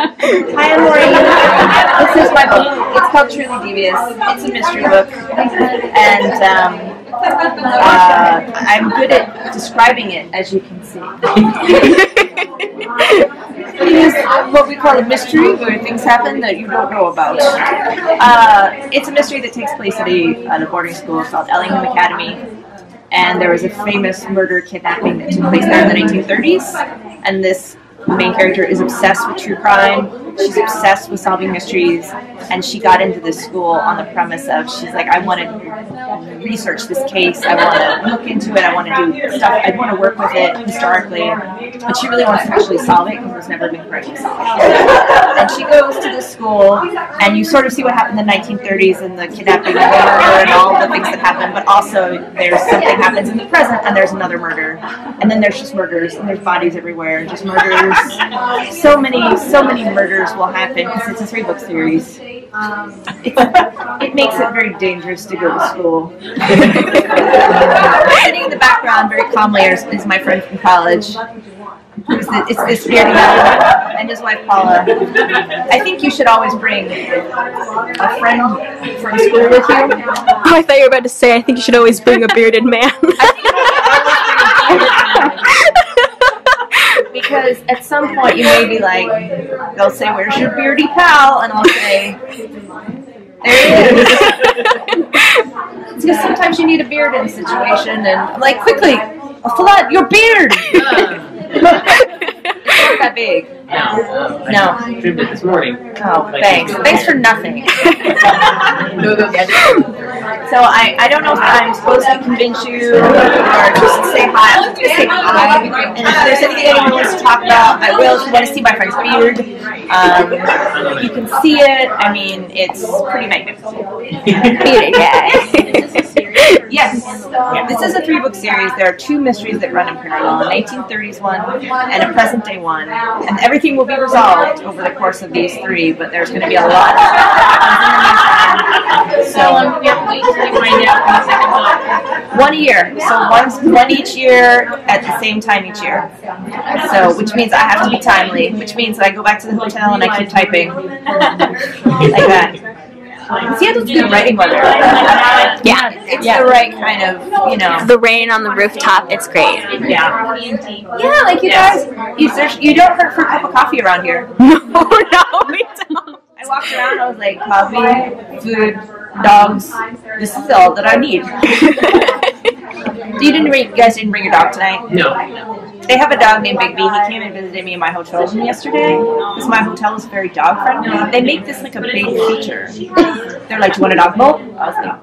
Hi, I'm Maureen. This is my book. It's called Truly Devious. It's a mystery book, and I'm good at describing it, as you can see. It is what we call a mystery, where things happen that you don't know about. It's a mystery that takes place at a boarding school called Ellingham Academy, and there was a famous murder kidnapping that took place there in the 1930s, and this main character is obsessed with true crime. She's obsessed with solving mysteries, and she got into this school on the premise of, she's like, I want to research this case, I want to look into it, I want to do stuff, I want to work with it historically, but she really wants to actually solve it because it's never been correctly solved. And she goes to this school, and you sort of see what happened in the 1930s and the kidnapping and the murder and all the things that happened, but also there's something happens in the present, and there's another murder, and then there's just murders, and there's bodies everywhere, and just murders. So many murders will happen because it's a 3-book series. It makes it very dangerous to go to school. Sitting in the background very calmly is my friend from college. It's this bearded guy and his wife Paula. I think you should always bring a friend from school with you. Oh, I thought you were about to say, I think you should always bring a bearded man. Because at some point you may be like, they'll say, where's your beardy pal? And I'll say, there he is. It's because sometimes you need a beard in a situation, and I'm like, quickly, a flood, your beard! It's not that big. No. Trimmed it this morning. Oh, thanks. Thanks for nothing. So I don't know if I'm supposed to convince you or just say hi. I'm just going to say hi. And if there's anything anyone wants to talk about, I will. If you want to see my friend's beard, you can see it. I mean, it's pretty magnificent. Yes. This is a 3-book series. There are 2 mysteries that run in parallel, a 1930s one and a present day one. And everything will be resolved over the course of these 3, but there's going to be a lot of stuff that happens in the meantime. So, one a year. So one each year at the same time each year. So, which means I have to be timely, which means that I go back to the hotel and I keep typing. Like that. Seattle's good writing weather. Yeah. It's the right kind of, you know. The rain on the rooftop, it's great. Yeah. Yeah, like you guys, you don't hurt for a cup of coffee around here. No, we don't. I walked around, I was like, coffee, food, dogs, this is all that I need. You guys didn't bring your dog tonight? No. They have a dog named Big B. He came and visited me in my hotel room yesterday because my hotel is very dog friendly. They make this like a big feature. They're like, do you want a dog bowl? I was like,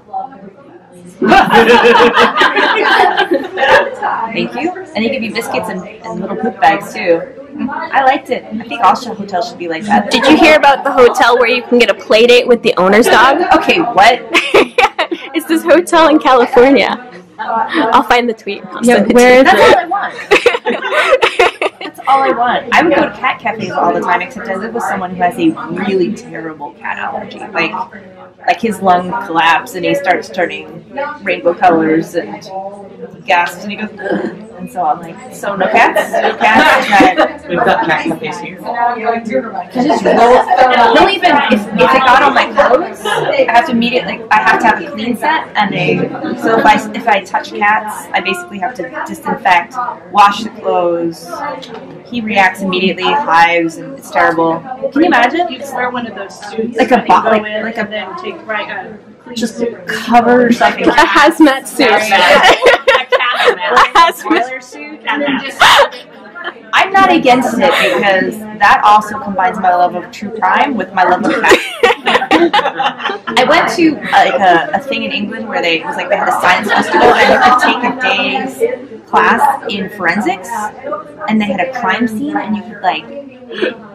thank you. And they give you biscuits and little poop bags too. I liked it. I think all hotels should be like that. Did you hear about the hotel where you can get a play date with the owner's dog? Okay, what? It's this hotel in California. I'll find the tweet. Where is it? That's all I want. That's all I want. I would go to cat cafes all the time, except I live with someone who has a really terrible cat allergy. Like his lung collapsed and he starts turning rainbow colors and he gasps and he goes, ugh. And so I'm like, so no cats? No cats? We've got cat cafes here. Just they'll even, if it got on my clothes, I have to have a clean set, and so if I touch cats, I basically have to disinfect, wash the clothes. He reacts immediately, hives, and it's terrible. Can you imagine? You'd wear one of those suits, like a then take just cover yourself in a hazmat suit. boiler suit, and then just. I'm not against it because that also combines my love of true crime with my love of cats. I went to a thing in England where they had a science festival and you could take a day's class in forensics, and they had a crime scene and you could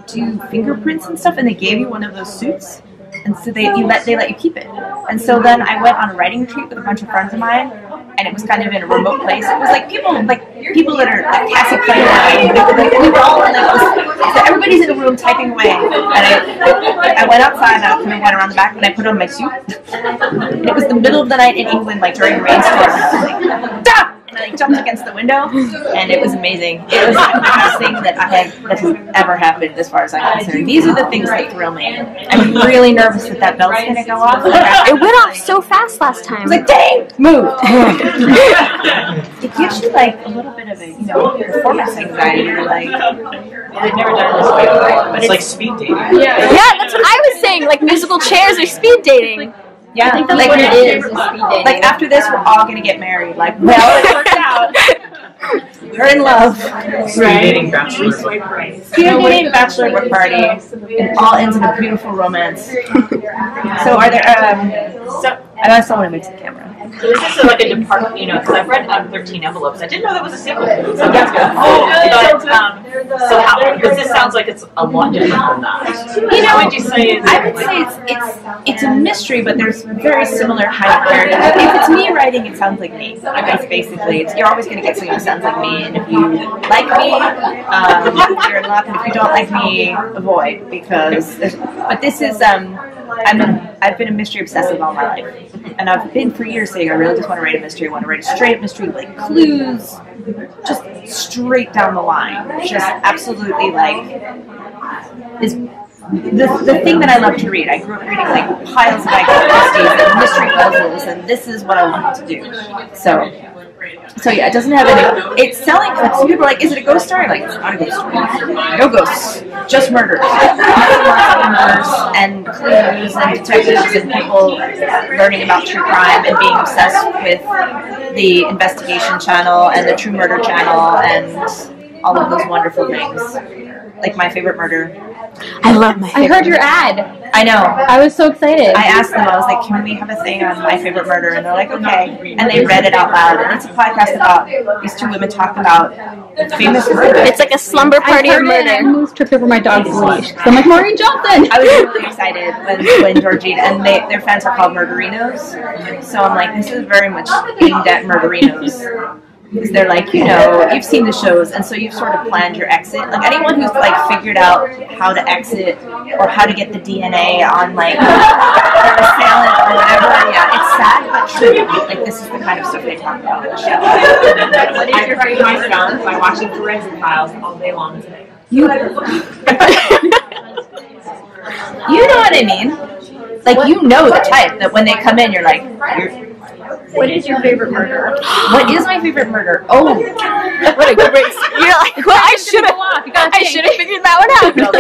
do fingerprints and stuff, and they gave you one of those suits. And so they let you keep it. And so then I went on a writing retreat with a bunch of friends of mine, and it was kind of in a remote place. It was like people that are like Cassie Clay. We were all everybody's in a room typing away. And I went outside and I kind of went around the back and I put on my suit. And it was the middle of the night in England, like during a rainstorm. I was like, stop! And I jumped against the window, and it was amazing. It was the best thing that has ever happened, as far as I'm concerned. These are the things that thrill me. I'm really nervous that bell's going to go off. It went off so fast last time. I was like, dang, move. It gives you like a little bit of a, performance anxiety. You're like, I've never done this before, but it's like speed dating. Yeah, that's what I was saying. Like musical chairs or speed dating. Yeah, I think that's like what it is speed dating. Like after this, we're all going to get married. Like, well, it worked out. We're in love. Speed dating bachelor. Speed dating bachelor party. It all ends in a beautiful romance. So are there, I know someone who makes the camera. So this is like a department, because I've read 13 envelopes. I didn't know that was a sequel. So that's good. So how? Because this sounds like it's a lot different than that. What would you say? I would say it's a mystery, but there's very similar kind of characters. If it's me writing, it sounds like me. That's basically, you're always going to get something that sounds like me. And if you like me, you're in luck. And if you don't like me, avoid, because. But this is I've been a mystery obsessive all my life. And I've been for years saying I really just want to write a mystery. I want to write a straight mystery, like clues, just straight down the line. Just absolutely like is the thing that I love to read. I grew up reading like piles of Agatha Christie and mystery puzzles, and this is what I wanted to do. So yeah, it doesn't have any. It's selling. Like, some people are like, "Is it a ghost story?" Like, it's not a ghost story. No ghosts, just murders. Lots of murders and clues and detectives and people learning about true crime and being obsessed with the investigation channel and the true murder channel and all of those wonderful things. Like My Favorite Murder. I love My Favorite I heard your ad. I know. I was so excited. I asked them, I was like, can we have a thing on My Favorite Murder? And they're like, okay. And they read it out loud. And it's a podcast about these two women talk about famous murder. It's like a slumber party of I murder. almost tripped over my dog's leash. So I'm like, Maureen Johnson! I was really excited when Georgine, and their fans are called Murderinos. So I'm like, this is very much aimed at Murderinos. Because they're like, you've seen the shows, and so you've sort of planned your exit. Like anyone who's like figured out how to exit or how to get the DNA on like their assailant or whatever. Yeah, it's sad but true. Like this is the kind of stuff they talk about on the show. What is your favorite milestone by watching Forensic Files all day long today? You know what I mean? Like the type that when they come in, you're like, What is your favorite murder? What is my favorite murder? Oh, What a great. You're like, well, I should have figured that one out. no,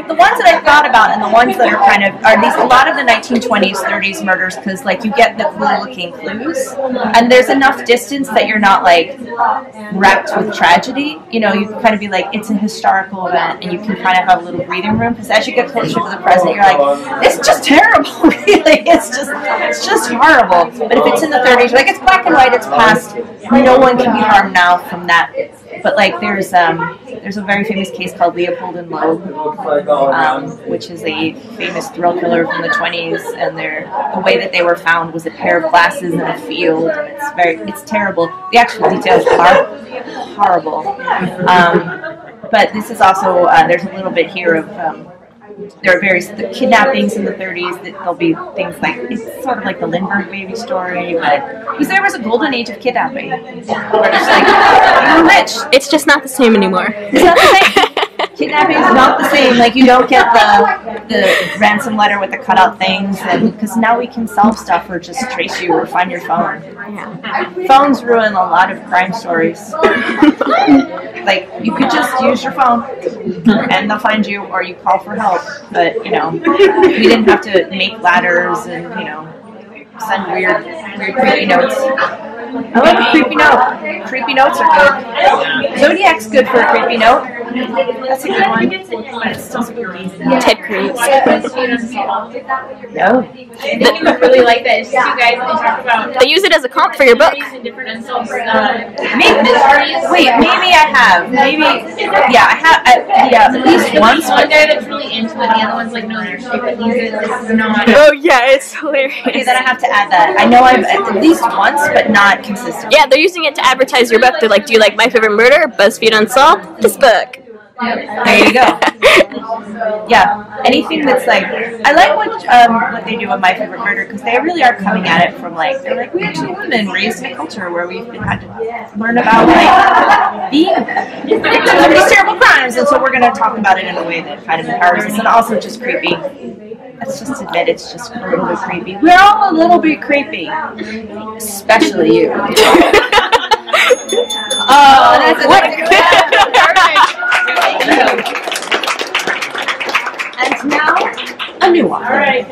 the ones that I thought about, and the ones that are kind of are these. A lot of the 1920s, 30s murders, because like you get the cool-looking clues, and there's enough distance that you're not like wrapped with tragedy. You can kind of be like, it's a historical event, and you can kind of have a little breathing room. Because as you get closer to the present, you're like, it's just terrible. Really, it's just horrible. But if it's in the 30s, like it's black and white, it's past. No one can be harmed now from that. But like there's a very famous case called Leopold and Loeb, which is a famous thrill killer from the 20s, and the way that they were found was a pair of glasses in a field, and it's terrible. The actual details are horrible. But this is also there's a little bit here of there are various kidnappings in the 30s. That there'll be things like it's sort of like the Lindbergh baby story, but because there was a golden age of kidnapping, where it's like you're rich. It's just not the same anymore. It's not the same. Kidnapping is not the same. Like you don't get the ransom letter with the cutout things, and because now we can solve stuff or just trace you or find your phone. Yeah. Phones ruin a lot of crime stories. Like you could just use your phone and they'll find you, or you call for help. But we didn't have to make ladders and send weird creepy notes. I love a creepy note. Creepy notes are good. Zodiac's good for a creepy note. That's a good one. But it's still spooky. Ted Cruz. No. I really like that. It's just you guys talk about They use it as a comp for your book. different unsolved Maybe I have. Yeah, I have. Yeah, at least once. One guy that's really into it, the other one's like, no, they're stupid. This is not. Oh yeah, it's hilarious. Okay, then I have to add that. I know I've at least once, but not consistently. Yeah, they're using it to advertise your book. They're like, do you like My Favorite Murder? BuzzFeed Unsolved? This book. There you go. Yeah, anything that's like, I like what they do on My Favorite Murder, because they really are coming at it from like, they're like, we actually have been raised in a culture where we've had to learn about like being victims of these terrible crimes, and so we're going to talk about it in a way that kind of empowers us, and also just creepy. Let's just admit it's just a little bit creepy. We're all a little bit creepy, especially you. Oh, that's what? And now, a new one. All right.